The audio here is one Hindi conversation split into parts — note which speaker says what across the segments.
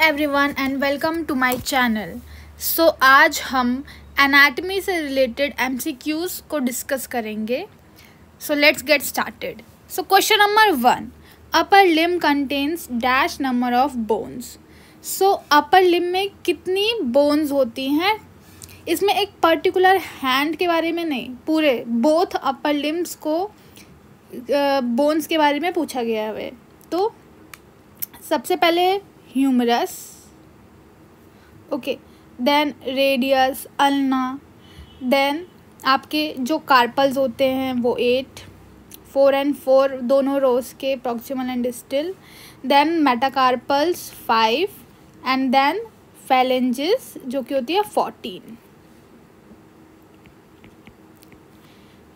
Speaker 1: Everyone and welcome to my channel. So आज हम एनाटमी से रिलेटेड एमसीक्यूज़ को डिस्कस करेंगे। So let's get started. So question number 1, upper limb contains dash number of bones. So upper limb में कितनी बोन्स होती हैं? इसमें एक पर्टिकुलर हैंड के बारे में नहीं, पूरे बोथ अपर लिम्ब्स को बोन्स के बारे में पूछा गया है। तो सबसे पहले humerus, okay, then radius, ulna, then आपके जो कार्पल्स होते हैं वो 8, 4 and 4 दोनों रोज के proximal and distal, then metacarpals 5 and then phalanges जो कि होती है 14।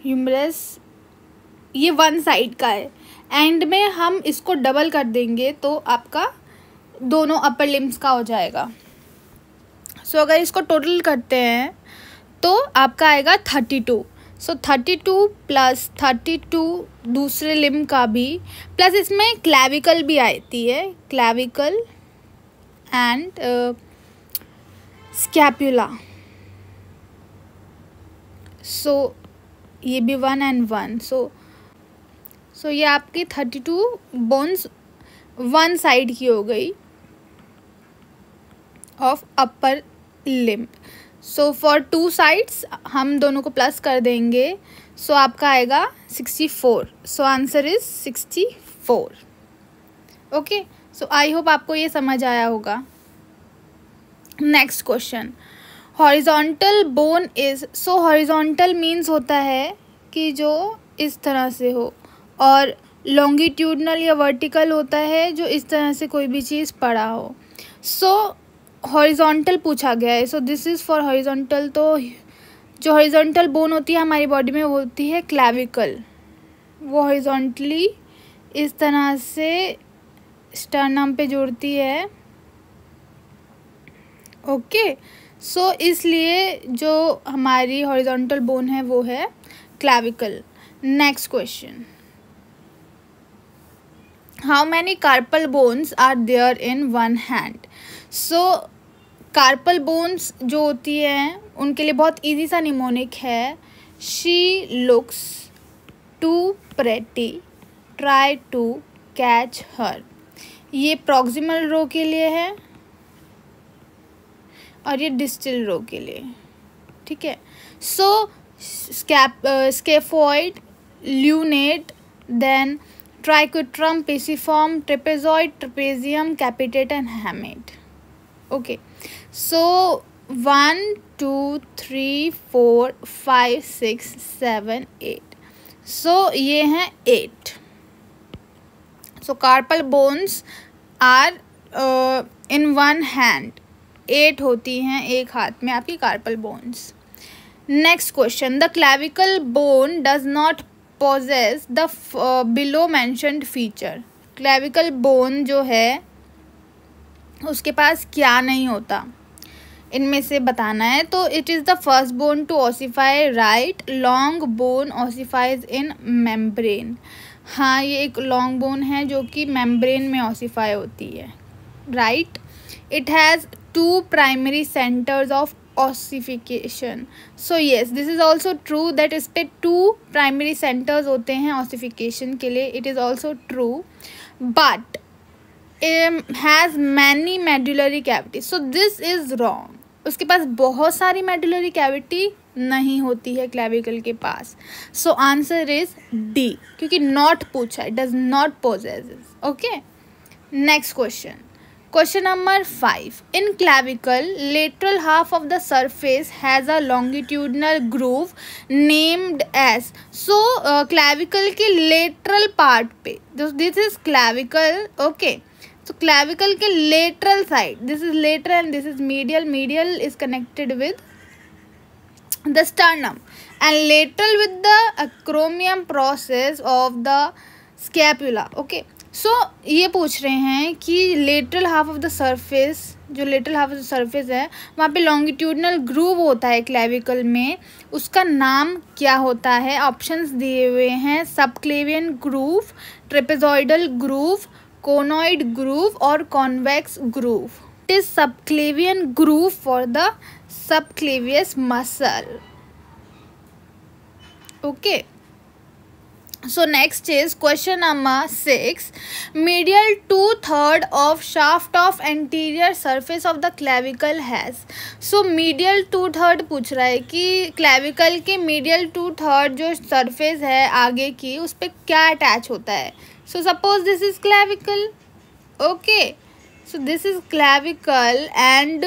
Speaker 1: ह्यूमरस ये वन साइड का है, एंड में हम इसको डबल कर देंगे तो आपका दोनों अपर लिम्स का हो जाएगा। सो अगर इसको टोटल करते हैं तो आपका आएगा 32। सो 32 प्लस 32 दूसरे लिम्ब का भी, प्लस इसमें क्लैविकल भी आती है, क्लैविकल एंड स्कैपुला। सो ये भी 1 and 1। सो ये आपकी 32 बोन्स वन साइड की हो गई of upper limb. So for 2 sides हम दोनों को प्लस कर देंगे, सो आपका आएगा 64। सो answer is 64। Okay, so I hope आपको ये समझ आया होगा। Next question, horizontal bone is. So horizontal means होता है कि जो इस तरह से हो, और लॉन्गिट्यूडनल या वर्टिकल होता है जो इस तरह से कोई भी चीज़ पड़ा हो। सो हॉरिजॉन्टल पूछा गया है, सो दिस इज़ फॉर हॉरिजॉन्टल। तो जो हॉरिजॉन्टल बोन होती है हमारी बॉडी में वो होती है क्लैविकल। वो हॉरिजॉन्टली इस तरह से स्टर्नम पे जुड़ती है। ओके, सो इसलिए जो हमारी हॉरिजॉन्टल बोन है वो है clavicle. Next question, how many carpal bones are there in one hand. So carpal bones जो होती हैं उनके लिए बहुत इजी सा निमोनिक है, she looks too pretty, try to catch her. ये प्रॉक्सिमल रो के लिए है और ये डिस्टल रो के लिए, ठीक है। So scaphoid, lunate, then triquetrum, pisiform, trapezoid, trapezium, capitate and hamate. Okay, so 1 2 3 4 5 6 7 8। So ये हैं 8। So carpal bones are in one hand, 8 होती हैं एक हाथ में आपकी carpal bones. Next question, the clavicle bone does not possess the below mentioned feature। Clavicle bone जो है उसके पास क्या नहीं होता, इनमें से बताना है। तो it is the first bone to ossify, right. Long bone ossifies in membrane. हाँ, ये एक लॉन्ग बोन है जो कि मेम्ब्रेन में ऑसिफाई होती है, right. It has 2 primary centres of ossification। So yes, this is also true that इस पे 2 प्राइमरी सेंटर्स होते हैं ऑसिफिकेशन के लिए। It is also true, but has many medullary cavity. So this is wrong. उसके पास बहुत सारी मेडुलरी कैविटी नहीं होती है क्लैविकल के पास। सो आंसर इज डी, क्योंकि नॉट पूछा है, does not possesses. Okay, next question, question number 5, in clavicle lateral half of the surface has a longitudinal groove named as। so clavicle के lateral part पे, this is clavicle, okay। so clavicle के lateral side, this is lateral and this is medial। medial is connected with the sternum and lateral with the acromion process of the scapula। okay, so ये पूछ रहे हैं कि lateral half of the surface, जो lateral half of the surface है वहाँ पे लॉन्गिट्यूडनल ग्रूव होता है क्लैविकल में, उसका नाम क्या होता है? ऑप्शंस दिए हुए हैं, subclavian groove, trapezoidal groove, conoid groove और convex groove. it is subclavian groove for the subclavius muscle. Okay, so next is question number 6. Medial 2/3 of shaft of anterior surface of the clavicle has. So medial 2/3 पूछ रहा है कि clavicle के medial 2/3 जो surface है आगे की, उस पर क्या attach होता है. So suppose this is clavicle. Okay, so this is clavicle and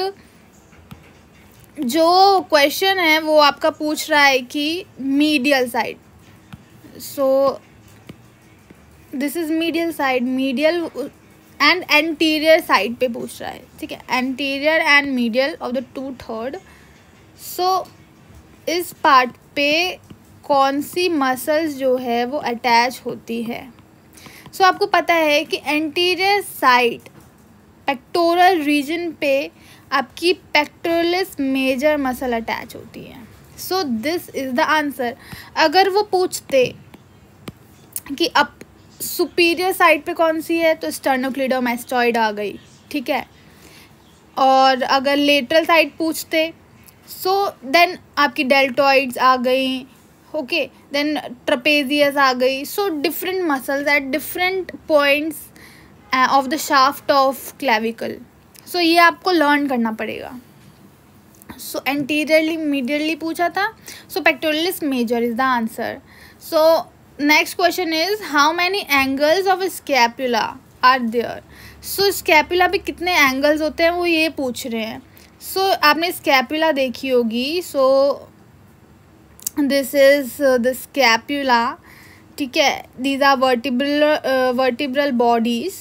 Speaker 1: जो क्वेश्चन है वो आपका पूछ रहा है कि medial side. So this is medial side, medial and anterior side पे पूछ रहा है. ठीक है, anterior and medial of the 2/3. सो इस पार्ट पे कौन सी मसल्स जो है वो अटैच होती है. सो आपको पता है कि एंटीरियर साइड पेक्टोरल रीजन पे आपकी पेक्टोरलिस मेजर मसल अटैच होती है. सो दिस इज द आंसर. अगर वो पूछते कि अब सुपीरियर साइड पे कौन सी है तो स्टर्नोक्लीडोमास्टॉइड आ गई. ठीक है, और अगर लेटरल साइड पूछते सो देन आपकी डेल्टॉइड्स आ गई. ओके, देन ट्रपेजियस आ गई. So different muscles at different points of the shaft of clavicle. So ये आपको लर्न करना पड़ेगा. सो एंटीरियरली मीडियरली पूछा था, so pectoralis major is the answer. So next question is how many angles of scapula are there. So scapula पे कितने एंगल्स होते हैं वो ये पूछ रहे हैं. सो आपने स्कैपुला देखी होगी. So this is the scapula. ठीक है, these are vertebral bodies.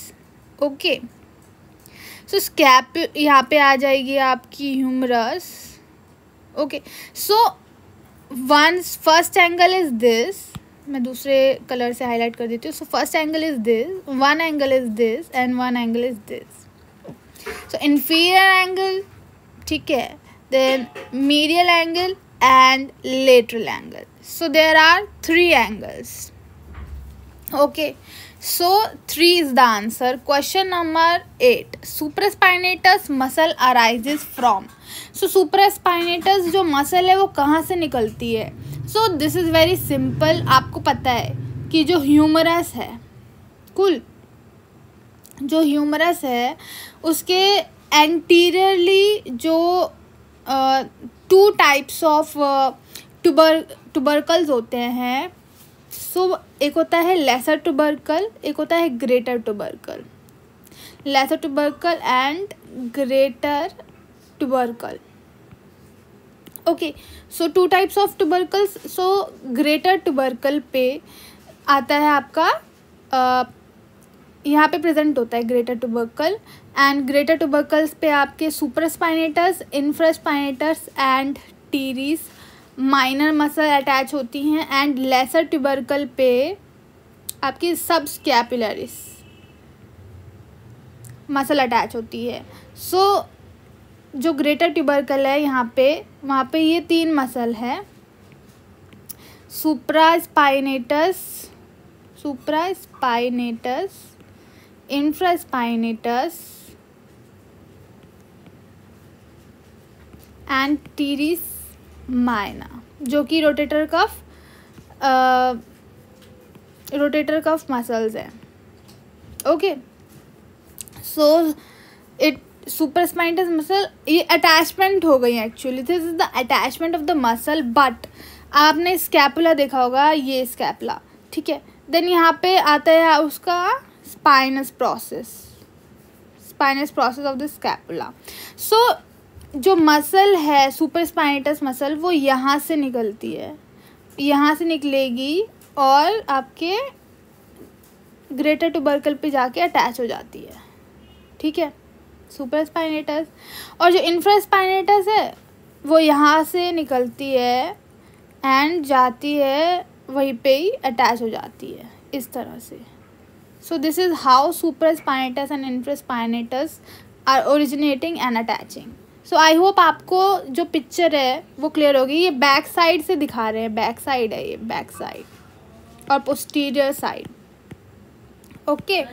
Speaker 1: Okay, so scap यहाँ पे आ जाएगी आपकी humerus. Okay, so first angle is this. मैं दूसरे कलर से हाईलाइट कर देती हूँ. So first angle is this, one angle is this and one angle is this. So inferior angle. ठीक है, then medial angle and lateral angle. So there are 3 angles. Okay, so 3 is the answer. Question number 8. Supraspinatus muscle arises from. So supraspinatus जो मसल है वो कहाँ से निकलती है. So this is very simple. आपको पता है कि जो ह्यूमरस है, कुल जो ह्यूमरस है उसके एंटीरियरली जो 2 टाइप्स ऑफ टुबरकल्स होते हैं. सो एक होता है लेसर टुबरकल, एक होता है greater tubercle. Lesser tubercle and greater tubercle. Okay, so 2 types of tubercles. So greater tubercle पे आता है आपका यहाँ पे प्रेजेंट होता है greater tubercle. And greater tubercles पे आपके supraspinatus, infraspinatus and teres minor muscle attach होती हैं. एंड लेसर ट्यूबरकल पे आपकी सबस्कैपुलरिस मसल अटैच होती है. सो जो ग्रेटर ट्यूबरकल है यहाँ पे, वहाँ पे ये 3 मसल है. सुप्रास्पाइनेटस, इंफ्रास्पाइनेटस एंड टीरिस माइना, जो कि रोटेटर कफ मसल्स हैं. ओके, सो इट सुपरस्पाइनेटस मसल ये अटैचमेंट हो गई actually. This is the attachment of the muscle. But आपने स्कैपुला देखा होगा, ये स्कैपुला. ठीक है, देन यहाँ पे आता है उसका spinous process of the scapula. So जो मसल है सुपरस्पाइनेटस मसल वो यहाँ से निकलती है, यहाँ से निकलेगी और आपके ग्रेटर ट्यूबरकल पे जाके अटैच हो जाती है. ठीक है, सुपरस्पाइनेटस. और जो इंफ्रास्पाइनेटस है वो यहाँ से निकलती है एंड जाती है वहीं पे ही अटैच हो जाती है, इस तरह से. So this is how supraspinatus and infraspinatus are originating and attaching. So I hope आपको जो पिक्चर है वो क्लियर होगी. ये बैक साइड से दिखा रहे हैं, बैक साइड है ये, बैक साइड और posterior side. Okay,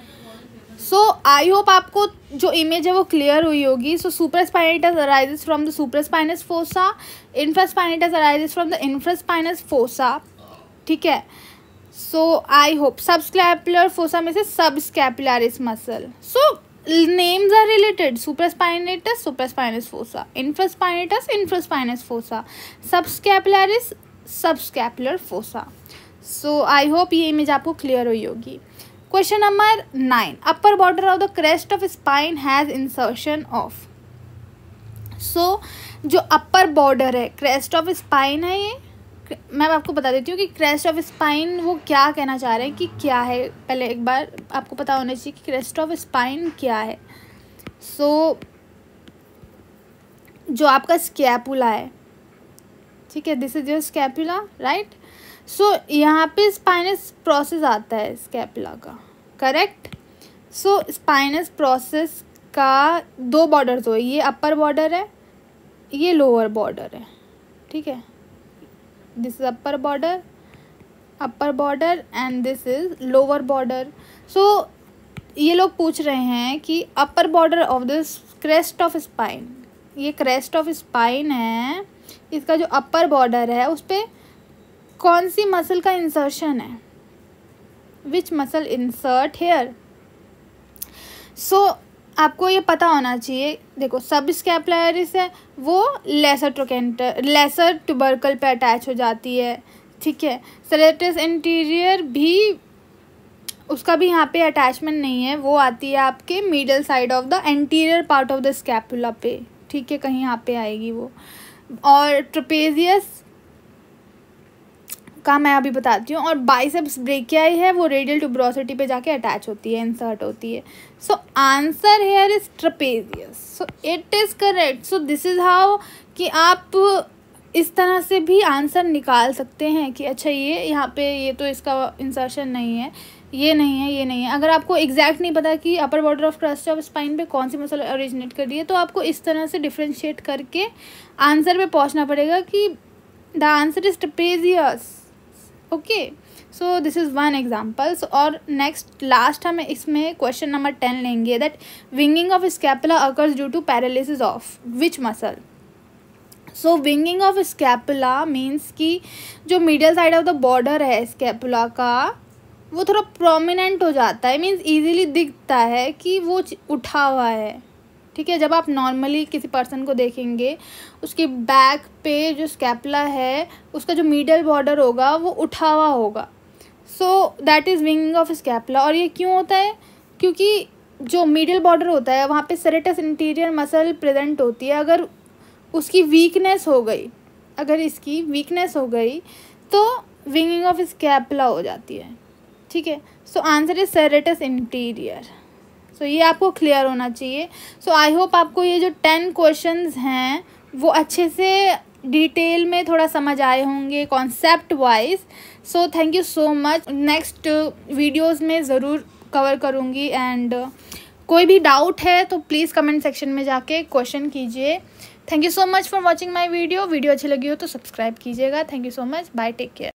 Speaker 1: so I hope आपको जो इमेज है वो क्लियर हुई होगी. So supraspinatus arises from the supraspinous fossa, infraspinatus arises from the infraspinous fossa. ठीक है. So I hope subscapular fossa में से subscapularis muscle. So names are related. Supraspinatus, supraspinous fossa. Infraspinatus, infraspinous fossa. Subscapularis, subscapular fossa. So I hope ये इमेज आपको क्लियर हुई होगी. Question number 9. Upper border of the crest of spine has insertion of. So जो अपर बॉर्डर है क्रेस्ट ऑफ स्पाइन है, ये मैं आपको बता देती हूँ कि क्रेस्ट ऑफ स्पाइन वो क्या कहना चाह रहे हैं कि क्या है. पहले एक बार आपको पता होना चाहिए कि क्रेस्ट ऑफ स्पाइन क्या है. सो जो आपका स्कैपुला है, ठीक है, this is your scapula, right. So यहाँ पे स्पाइनस प्रोसेस आता है स्कैपुला का, करेक्ट. सो स्पाइनस प्रोसेस का 2 बॉर्डर्स हो, ये अपर बॉर्डर है, ये लोअर बॉर्डर है. ठीक है, this is upper border and this is lower border. So ये लोग पूछ रहे हैं कि upper border of this crest of spine, ये crest of spine है, इसका जो upper border है उस पे कौन सी मसल का इंसर्शन है, which muscle insert here. So आपको ये पता होना चाहिए. देखो सबस्कैपुलरिस है वो लेसर ट्यूबरकल पे अटैच हो जाती है. ठीक है. सेरेटस इंटीरियर भी उसका भी यहाँ पे अटैचमेंट नहीं है, वो आती है आपके middle side of the anterior part of the scapula पे. ठीक है, कहीं यहाँ पे आएगी वो. और ट्रेपेजियस का मैं अभी बताती हूँ. और बाइसेप्स ब्रेकियाई है वो रेडियल ट्यूबरोसिटी पे जाके अटैच होती है, इंसर्ट होती है. So answer here is trapezius. So it is correct. So this is how कि आप इस तरह से भी आंसर निकाल सकते हैं कि अच्छा ये यहाँ पे ये तो इसका इंसर्शन नहीं है, ये नहीं है, ये नहीं है. अगर आपको एग्जैक्ट नहीं पता कि अपर border of crest of spine पे कौन सी मसल ओरिजिनेट कर रही है, तो आपको इस तरह से डिफ्रेंशिएट करके आंसर पे पहुँचना पड़ेगा कि the answer is trapezius. Okay. So this is one example. और नेक्स्ट लास्ट हम इसमें क्वेश्चन नंबर 10 लेंगे. That winging of scapula occurs due to paralysis of which muscle. So winging of scapula means कि जो middle side of the border है स्कैपुला का वो थोड़ा प्रोमिनेंट हो जाता है. मीन्स ईजिली दिखता है कि वो उठा हुआ है. ठीक है. जब आप नॉर्मली किसी पर्सन को देखेंगे उसके बैक पे जो स्कैपुला है उसका जो मिडल बॉर्डर होगा वो उठा हुआ होगा. So that is winging of scapula. और ये क्यों होता है? क्योंकि जो मिडल बॉर्डर होता है वहाँ पे सेरेटस इंटीरियर मसल प्रेजेंट होती है. अगर उसकी वीकनेस हो गई, अगर इसकी वीकनेस हो गई तो विंगिंग ऑफ स्कैपुला हो जाती है. ठीक है. So answer is serratus interior. सो ये आपको क्लियर होना चाहिए. सो आई होप आपको ये जो 10 क्वेश्चंस हैं वो अच्छे से डिटेल में थोड़ा समझ आए होंगे concept wise. So thank you so much. Next videos में ज़रूर कवर करूँगी. एंड कोई भी डाउट है तो प्लीज़ कमेंट सेक्शन में जाके क्वेश्चन कीजिए. Thank you so much for watching my video. Video अच्छी लगी हो तो सब्सक्राइब कीजिएगा. Thank you so much. Bye. Take care.